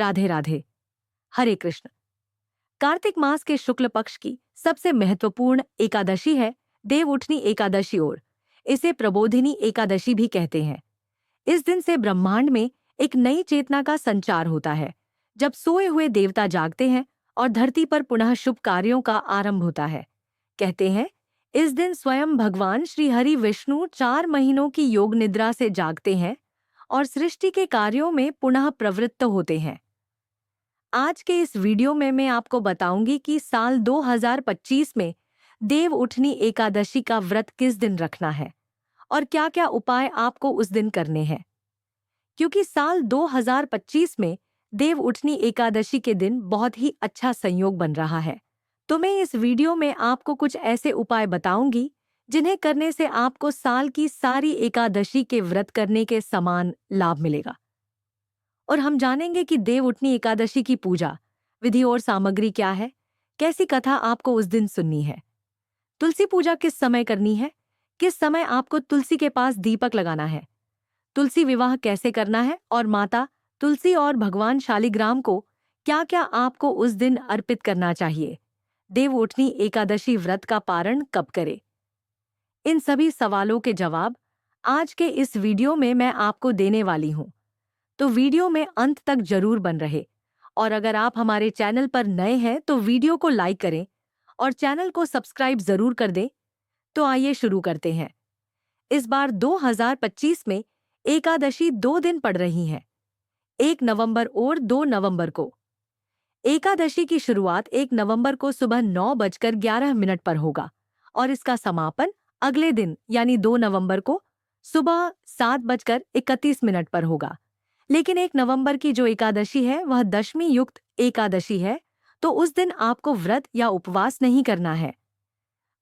राधे राधे। हरे कृष्ण। कार्तिक मास के शुक्ल पक्ष की सबसे महत्वपूर्ण एकादशी है देवउठनी एकादशी और इसे प्रबोधिनी एकादशी भी कहते हैं। इस दिन से ब्रह्मांड में एक नई चेतना का संचार होता है, जब सोए हुए देवता जागते हैं और धरती पर पुनः शुभ कार्यों का आरंभ होता है। कहते हैं इस दिन स्वयं भगवान श्री हरि विष्णु 4 महीनों की योग निद्रा से जागते हैं और सृष्टि के कार्यों में पुनः प्रवृत्त होते हैं। आज के इस वीडियो में मैं आपको बताऊंगी कि साल 2025 में देव उठनी एकादशी का व्रत किस दिन रखना है और क्या-क्या उपाय आपको उस दिन करने हैं। क्योंकि साल 2025 में देव उठनी एकादशी के दिन बहुत ही अच्छा संयोग बन रहा है, तो मैं इस वीडियो में आपको कुछ ऐसे उपाय बताऊंगी जिन्हें करने से आपको साल की सारी एकादशी के व्रत करने के समान लाभ मिलेगा। और हम जानेंगे कि देव उठनी एकादशी की पूजा विधि और सामग्री क्या है, कैसी कथा आपको उस दिन सुननी है, तुलसी पूजा किस समय करनी है, किस समय आपको तुलसी के पास दीपक लगाना है, तुलसी विवाह कैसे करना है और माता तुलसी और भगवान शालिग्राम को क्या क्या आपको उस दिन अर्पित करना चाहिए, देव उठनी एकादशी व्रत का पारण कब करे। इन सभी सवालों के जवाब आज के इस वीडियो में मैं आपको देने वाली हूं, तो वीडियो में अंत तक जरूर बन रहे। और अगर आप हमारे चैनल पर नए हैं तो वीडियो को लाइक करें और चैनल को सब्सक्राइब जरूर कर दें। तो आइए शुरू करते हैं। इस बार 2025 में एकादशी 2 दिन पड़ रही हैं, 1 नवंबर और 2 नवंबर को। एकादशी की शुरुआत 1 नवंबर को सुबह 9:11 पर होगा और इसका समापन अगले दिन यानी 2 नवंबर को सुबह 7:31 पर होगा। लेकिन 1 नवंबर की जो एकादशी है वह दशमी युक्त एकादशी है, तो उस दिन आपको व्रत या उपवास नहीं करना है।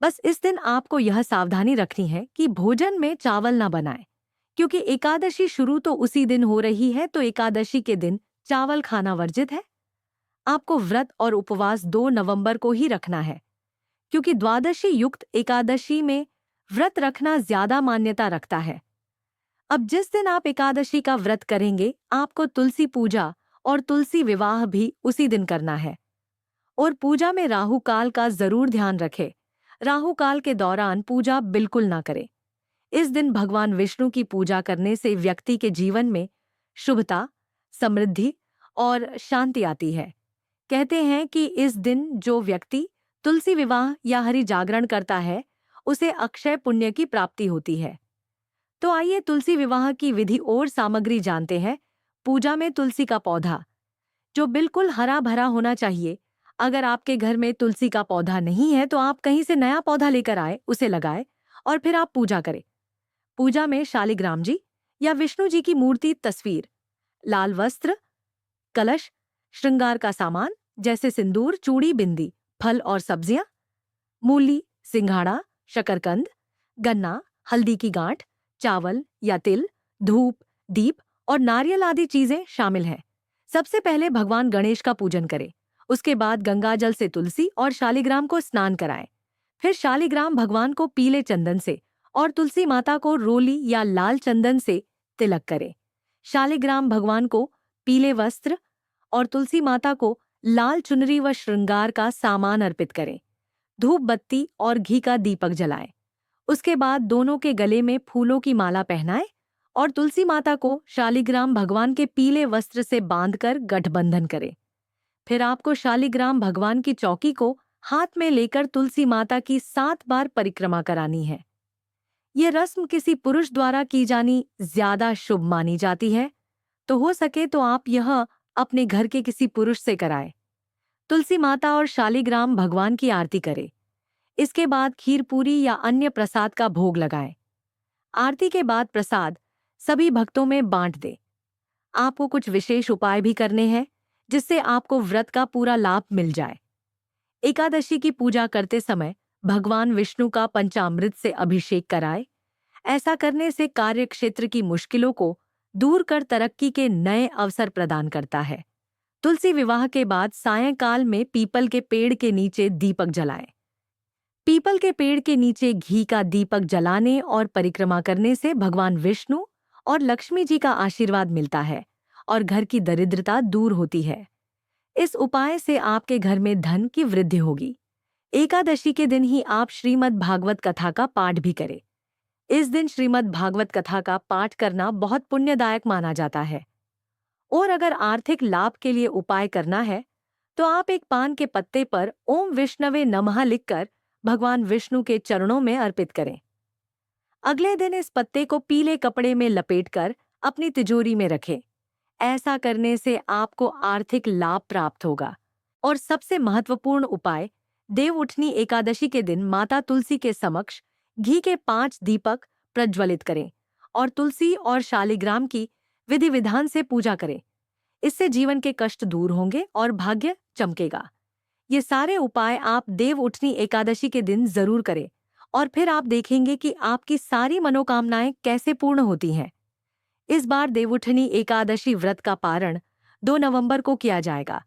बस इस दिन आपको यह सावधानी रखनी है कि भोजन में चावल ना बनाएं, क्योंकि एकादशी शुरू तो उसी दिन हो रही है, तो एकादशी के दिन चावल खाना वर्जित है। आपको व्रत और उपवास 2 नवंबर को ही रखना है, क्योंकि द्वादशी युक्त एकादशी में व्रत रखना ज्यादा मान्यता रखता है। अब जिस दिन आप एकादशी का व्रत करेंगे, आपको तुलसी पूजा और तुलसी विवाह भी उसी दिन करना है। और पूजा में राहु काल का जरूर ध्यान रखें। राहु काल के दौरान पूजा बिल्कुल ना करें। इस दिन भगवान विष्णु की पूजा करने से व्यक्ति के जीवन में शुभता, समृद्धि और शांति आती है। कहते हैं कि इस दिन जो व्यक्ति तुलसी विवाह या हरि जागरण करता है, उसे अक्षय पुण्य की प्राप्ति होती है। तो आइए तुलसी विवाह की विधि और सामग्री जानते हैं। पूजा में तुलसी का पौधा जो बिल्कुल हरा भरा होना चाहिए। अगर आपके घर में तुलसी का पौधा नहीं है तो आप कहीं से नया पौधा लेकर आए, उसे लगाए और फिर आप पूजा करें। पूजा में शालिग्राम जी या विष्णु जी की मूर्ति, तस्वीर, लाल वस्त्र, कलश, श्रृंगार का सामान जैसे सिंदूर, चूड़ी, बिंदी, फल और सब्जियां, मूली, सिंघाड़ा, शकरकंद, गन्ना, हल्दी की गांठ, चावल या तिल, धूप, दीप और नारियल आदि चीजें शामिल हैं। सबसे पहले भगवान गणेश का पूजन करें। उसके बाद गंगा जल से तुलसी और शालिग्राम को स्नान कराएं। फिर शालिग्राम भगवान को पीले चंदन से और तुलसी माता को रोली या लाल चंदन से तिलक करें। शालिग्राम भगवान को पीले वस्त्र और तुलसी माता को लाल चुनरी व श्रृंगार का सामान अर्पित करें। धूप बत्ती और घी का दीपक जलाएं। उसके बाद दोनों के गले में फूलों की माला पहनाएं और तुलसी माता को शालिग्राम भगवान के पीले वस्त्र से बांधकर गठबंधन करें। फिर आपको शालिग्राम भगवान की चौकी को हाथ में लेकर तुलसी माता की 7 बार परिक्रमा करानी है। ये रस्म किसी पुरुष द्वारा की जानी ज्यादा शुभ मानी जाती है, तो हो सके तो आप यह अपने घर के किसी पुरुष से कराएं। तुलसी माता और शालिग्राम भगवान की आरती करें। इसके बाद खीर पूरी या अन्य प्रसाद का भोग लगाएं। आरती के बाद प्रसाद सभी भक्तों में बांट दें। आपको कुछ विशेष उपाय भी करने हैं जिससे आपको व्रत का पूरा लाभ मिल जाए। एकादशी की पूजा करते समय भगवान विष्णु का पंचामृत से अभिषेक कराएं। ऐसा करने से कार्य क्षेत्र की मुश्किलों को दूर कर तरक्की के नए अवसर प्रदान करता है। तुलसी विवाह के बाद सायंकाल में पीपल के पेड़ के नीचे दीपक जलाएं। पीपल के पेड़ के नीचे घी का दीपक जलाने और परिक्रमा करने से भगवान विष्णु और लक्ष्मी जी का आशीर्वाद मिलता है और घर की दरिद्रता दूर होती है। इस उपाय से आपके घर में धन की वृद्धि होगी। एकादशी के दिन ही आप श्रीमद् भागवत कथा का पाठ भी करें। इस दिन श्रीमद् भागवत कथा का पाठ करना बहुत पुण्यदायक माना जाता है। और अगर आर्थिक लाभ के लिए उपाय करना है तो आप एक पान के पत्ते पर ओम विष्णवे नमः लिखकर भगवान विष्णु के चरणों में अर्पित करें। अगले दिन इस पत्ते को पीले कपड़े में लपेटकर अपनी तिजोरी में रखें। ऐसा करने से आपको आर्थिक लाभ प्राप्त होगा। और सबसे महत्वपूर्ण उपाय, देवउठनी एकादशी के दिन माता तुलसी के समक्ष घी के 5 दीपक प्रज्वलित करें और तुलसी और शालिग्राम की विधि विधान से पूजा करें। इससे जीवन के कष्ट दूर होंगे और भाग्य चमकेगा। ये सारे उपाय आप देवउठनी एकादशी के दिन जरूर करें और फिर आप देखेंगे कि आपकी सारी मनोकामनाएं कैसे पूर्ण होती हैं। इस बार देवउठनी एकादशी व्रत का पारण 2 नवंबर को किया जाएगा।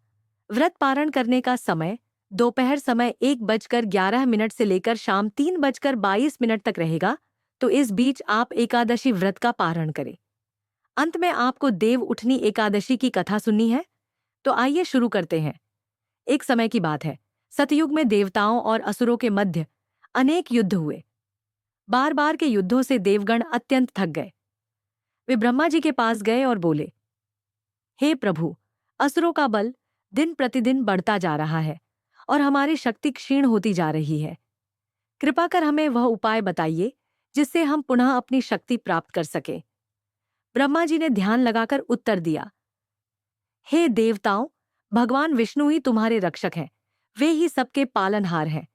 व्रत पारण करने का समय दोपहर समय 1:11 से लेकर शाम 3:22 तक रहेगा, तो इस बीच आप एकादशी व्रत का पारण करें। अंत में आपको देवउठनी एकादशी की कथा सुननी है, तो आइए शुरू करते हैं। एक समय की बात है, सतयुग में देवताओं और असुरों के मध्य अनेक युद्ध हुए। बार बार के युद्धों से देवगण अत्यंत थक गए। वे ब्रह्मा जी के पास गए और बोले, हे प्रभु, असुरों का बल दिन प्रतिदिन बढ़ता जा रहा है और हमारी शक्ति क्षीण होती जा रही है। कृपा कर हमें वह उपाय बताइए जिससे हम पुनः अपनी शक्ति प्राप्त कर सकें। ब्रह्मा जी ने ध्यान लगाकर उत्तर दिया, हे देवताओं, भगवान विष्णु ही तुम्हारे रक्षक हैं, वे ही सबके पालनहार हैं।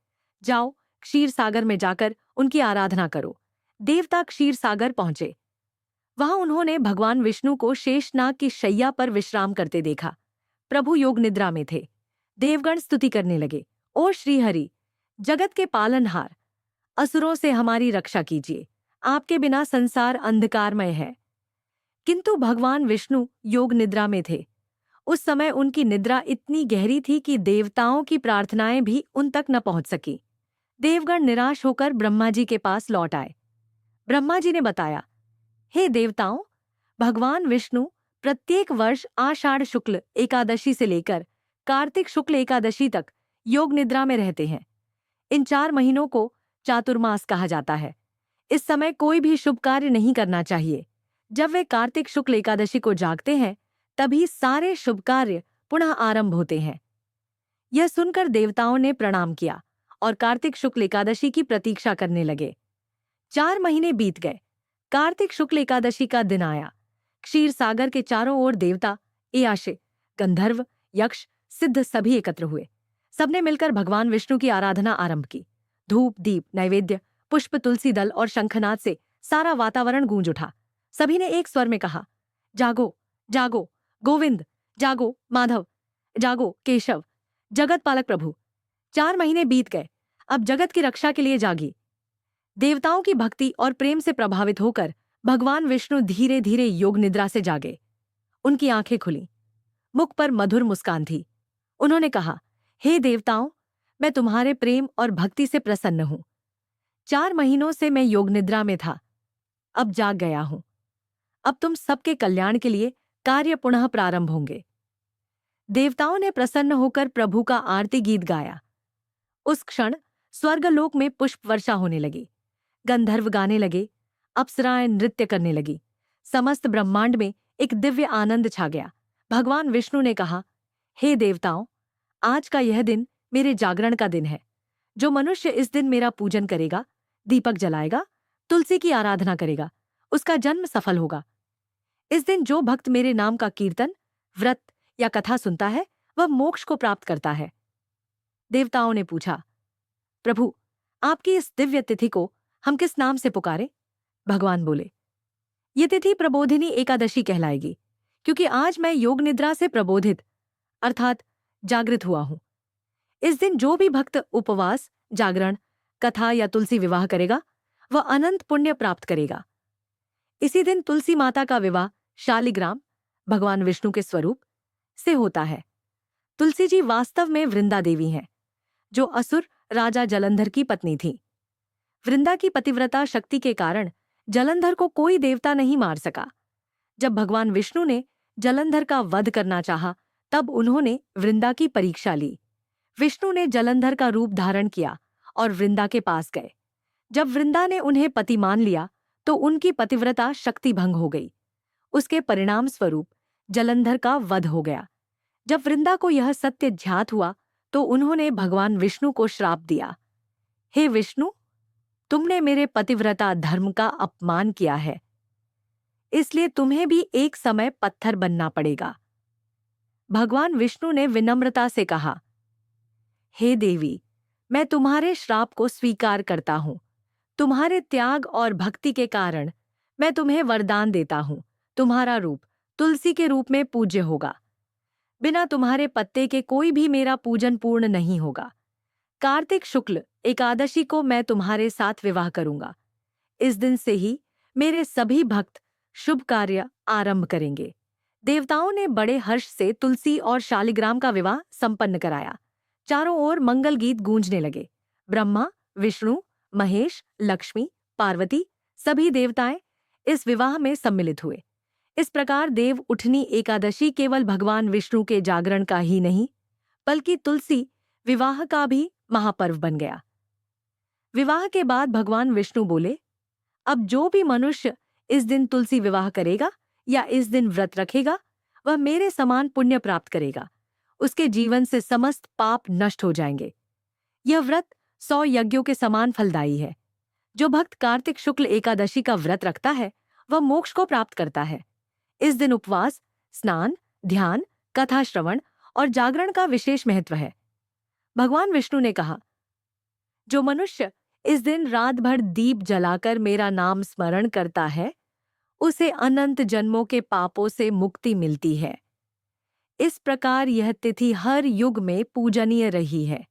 जाओ, क्षीर सागर में जाकर उनकी आराधना करो। देवता क्षीर सागर पहुंचे। वहां उन्होंने भगवान विष्णु को शेषनाग की शैया पर विश्राम करते देखा। प्रभु योग निद्रा में थे। देवगण स्तुति करने लगे, ओ श्रीहरि, जगत के पालनहार, असुरों से हमारी रक्षा कीजिए, आपके बिना संसार अंधकारमय है। किंतु भगवान विष्णु योग निद्रा में थे। उस समय उनकी निद्रा इतनी गहरी थी कि देवताओं की प्रार्थनाएं भी उन तक न पहुंच सकी। देवगण निराश होकर ब्रह्मा जी के पास लौट आए। ब्रह्मा जी ने बताया, हे देवताओं, भगवान विष्णु प्रत्येक वर्ष आषाढ़ शुक्ल एकादशी से लेकर कार्तिक शुक्ल एकादशी तक योग निद्रा में रहते हैं। इन 4 महीनों को चातुर्मास कहा जाता है। इस समय कोई भी शुभ कार्य नहीं करना चाहिए। जब वे कार्तिक शुक्ल एकादशी को जागते हैं, तभी सारे शुभ कार्य पुनः आरंभ होते हैं। यह सुनकर देवताओं ने प्रणाम किया और कार्तिक शुक्ल एकादशी की प्रतीक्षा करने लगे। 4 महीने बीत गए। कार्तिक शुक्ल एकादशी का दिन आया। क्षीर सागर के चारों ओर देवता, एयाशे, गंधर्व, यक्ष, सिद्ध सभी एकत्र हुए। सबने मिलकर भगवान विष्णु की आराधना आरंभ की। धूप, दीप, नैवेद्य, पुष्प, तुलसी दल और शंखनाद से सारा वातावरण गूंज उठा। सभी ने एक स्वर में कहा, जागो, जागो गोविंद, जागो माधव, जागो केशव, जगत पालक प्रभु। 4 महीने बीत गए, अब जगत की रक्षा के लिए जागी। देवताओं की भक्ति और प्रेम से प्रभावित होकर भगवान विष्णु धीरे धीरे योग निद्रा से जागे। उनकी आंखें खुली, मुख पर मधुर मुस्कान थी। उन्होंने कहा, हे देवताओं, मैं तुम्हारे प्रेम और भक्ति से प्रसन्न हूं। 4 महीनों से मैं योग निद्रा में था, अब जाग गया हूं। अब तुम सबके कल्याण के लिए कार्य पुनः प्रारंभ होंगे। देवताओं ने प्रसन्न होकर प्रभु का आरती गीत गाया। उस क्षण स्वर्गलोक में पुष्प वर्षा होने लगी। गंधर्व गाने लगे, अप्सराएं नृत्य करने लगी। समस्त ब्रह्मांड में एक दिव्य आनंद छा गया। भगवान विष्णु ने कहा, हे देवताओं, आज का यह दिन मेरे जागरण का दिन है। जो मनुष्य इस दिन मेरा पूजन करेगा, दीपक जलाएगा, तुलसी की आराधना करेगा, उसका जन्म सफल होगा। इस दिन जो भक्त मेरे नाम का कीर्तन, व्रत या कथा सुनता है, वह मोक्ष को प्राप्त करता है। देवताओं ने पूछा, प्रभु, आपकी इस दिव्य तिथि को हम किस नाम से पुकारें? भगवान बोले, ये तिथि प्रबोधिनी एकादशी कहलाएगी, क्योंकि आज मैं योग निद्रा से प्रबोधित अर्थात जागृत हुआ हूं। इस दिन जो भी भक्त उपवास, जागरण, कथा या तुलसी विवाह करेगा, वह अनंत पुण्य प्राप्त करेगा। इसी दिन तुलसी माता का विवाह शालिग्राम, भगवान विष्णु के स्वरूप, से होता है। तुलसी जी वास्तव में वृंदा देवी हैं, जो असुर राजा जलंधर की पत्नी थी। वृंदा की पतिव्रता शक्ति के कारण जलंधर को कोई देवता नहीं मार सका। जब भगवान विष्णु ने जलंधर का वध करना चाहा, तब उन्होंने वृंदा की परीक्षा ली। विष्णु ने जलंधर का रूप धारण किया और वृंदा के पास गए। जब वृंदा ने उन्हें पति मान लिया तो उनकी पतिव्रता शक्ति भंग हो गई। उसके परिणाम स्वरूप जलंधर का वध हो गया। जब वृंदा को यह सत्य ज्ञात हुआ तो उन्होंने भगवान विष्णु को श्राप दिया, हे विष्णु, तुमने मेरे पतिव्रता धर्म का अपमान किया है, इसलिए तुम्हें भी एक समय पत्थर बनना पड़ेगा। भगवान विष्णु ने विनम्रता से कहा, हे देवी, मैं तुम्हारे श्राप को स्वीकार करता हूं। तुम्हारे त्याग और भक्ति के कारण मैं तुम्हें वरदान देता हूं। तुम्हारा रूप तुलसी के रूप में पूज्य होगा। बिना तुम्हारे पत्ते के कोई भी मेरा पूजन पूर्ण नहीं होगा। कार्तिक शुक्ल एकादशी को मैं तुम्हारे साथ विवाह करूंगा। इस दिन से ही मेरे सभी भक्त शुभ कार्य आरंभ करेंगे। देवताओं ने बड़े हर्ष से तुलसी और शालिग्राम का विवाह संपन्न कराया। चारों ओर मंगल गीत गूंजने लगे। ब्रह्मा, विष्णु, महेश, लक्ष्मी, पार्वती, सभी देवताएं इस विवाह में सम्मिलित हुए। इस प्रकार देव उठनी एकादशी केवल भगवान विष्णु के जागरण का ही नहीं, बल्कि तुलसी विवाह का भी महापर्व बन गया। विवाह के बाद भगवान विष्णु बोले, अब जो भी मनुष्य इस दिन तुलसी विवाह करेगा या इस दिन व्रत रखेगा, वह मेरे समान पुण्य प्राप्त करेगा। उसके जीवन से समस्त पाप नष्ट हो जाएंगे। यह व्रत 100 यज्ञों के समान फलदायी है। जो भक्त कार्तिक शुक्ल एकादशी का व्रत रखता है वह मोक्ष को प्राप्त करता है। इस दिन उपवास, स्नान, ध्यान, कथा श्रवण और जागरण का विशेष महत्व है। भगवान विष्णु ने कहा, जो मनुष्य इस दिन रात भर दीप जलाकर मेरा नाम स्मरण करता है, उसे अनंत जन्मों के पापों से मुक्ति मिलती है। इस प्रकार यह तिथि हर युग में पूजनीय रही है।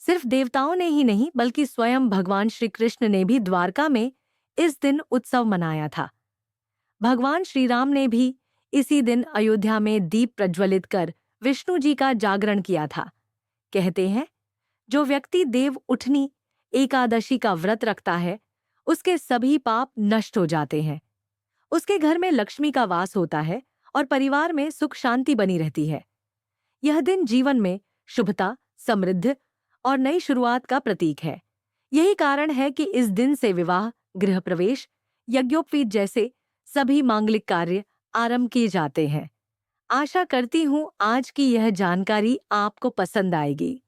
सिर्फ देवताओं ने ही नहीं, बल्कि स्वयं भगवान श्री कृष्ण ने भी द्वारका में इस दिन उत्सव मनाया था। भगवान श्री राम ने भी इसी दिन अयोध्या में दीप प्रज्वलित कर विष्णु जी का जागरण किया था। कहते हैं, जो व्यक्ति देव उठनी एकादशी का व्रत रखता है, उसके सभी पाप नष्ट हो जाते हैं। उसके घर में लक्ष्मी का वास होता है और परिवार में सुख शांति बनी रहती है। यह दिन जीवन में शुभता, समृद्धि और नई शुरुआत का प्रतीक है। यही कारण है कि इस दिन से विवाह, गृह प्रवेश, यज्ञोपवीत जैसे सभी मांगलिक कार्य आरंभ किए जाते हैं। आशा करती हूँ आज की यह जानकारी आपको पसंद आएगी।